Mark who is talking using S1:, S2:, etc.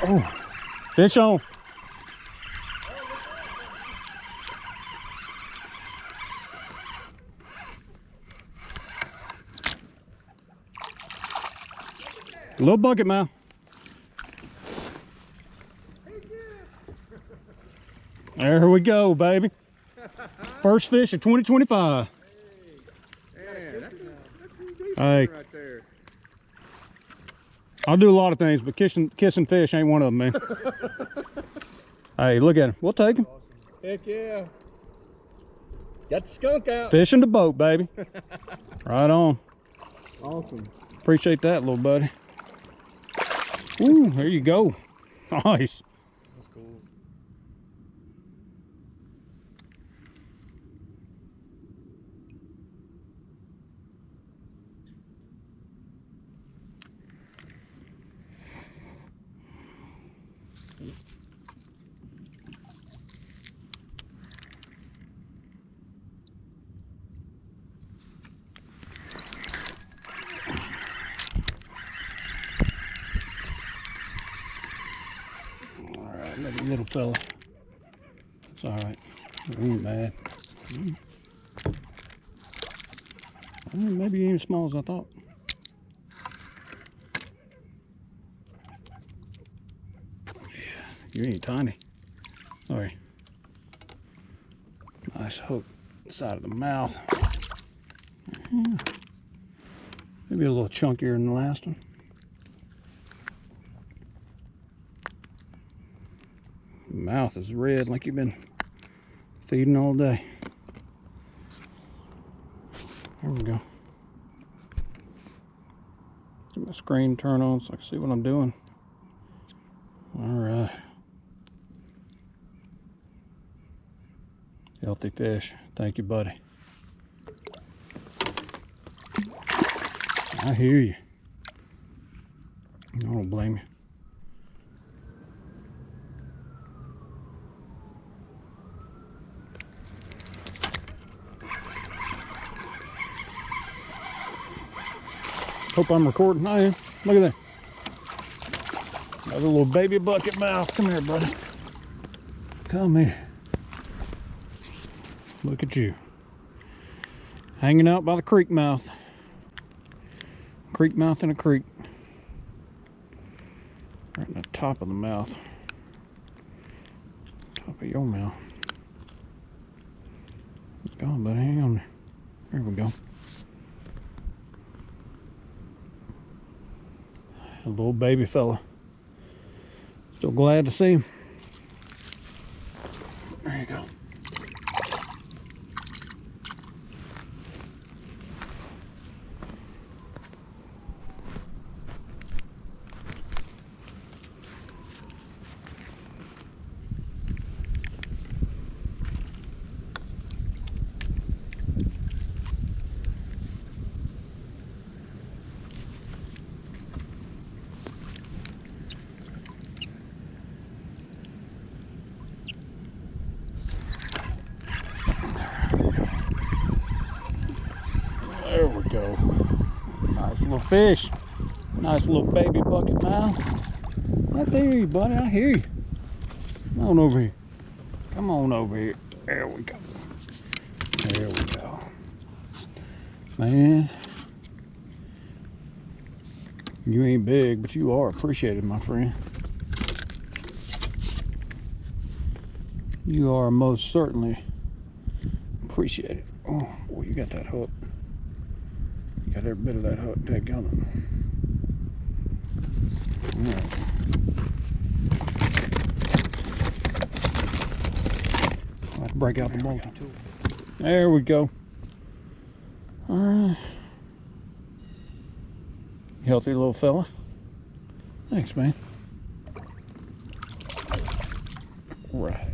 S1: Oh, fish on. A little bucket mouth. There we go, baby. First fish of 2025.
S2: Hey, that's
S1: Hey,
S2: right there.
S1: I'll do a lot of things, but kissing fish ain't one of them, man. Hey, look at him. We'll take him.
S2: Awesome. Heck yeah. Got the skunk out.
S1: Fish in the boat, baby. Right on.
S2: Awesome.
S1: Appreciate that, little buddy. Ooh, there you go. Nice.
S2: That's cool.
S1: Little fella. It's all right. It ain't bad. Maybe ain't as small as I thought. Yeah, you ain't tiny. Sorry. Nice hook. Side of the mouth. Yeah. Maybe a little chunkier than the last one. Mouth is red like you've been feeding all day. There we go. Get my screen turned on so I can see what I'm doing. All right. Healthy fish. Thank you, buddy. I hear you. I don't blame you. Hope I'm recording. I am. Look at that. Another little baby bucket mouth. Come here, buddy. Come here. Look at you. Hanging out by the creek mouth. Creek mouth in a creek. Right in the top of the mouth. Top of your mouth. Go on, buddy. Hang on there. There we go. A little baby fella. Still glad to see him. There you go. There we go. Nice little fish. Nice little baby bucket mouth. I hear you, buddy. I hear you. Come on over here. Come on over here. There we go. There we go. Man. You ain't big, but you are appreciated, my friend. You are most certainly appreciated. Oh, boy, you got that hook. You got every bit of that hook. Dadgummit. All right. I'll have to break out the multi tool. There we go. All right. Healthy little fella. Thanks, man. Right.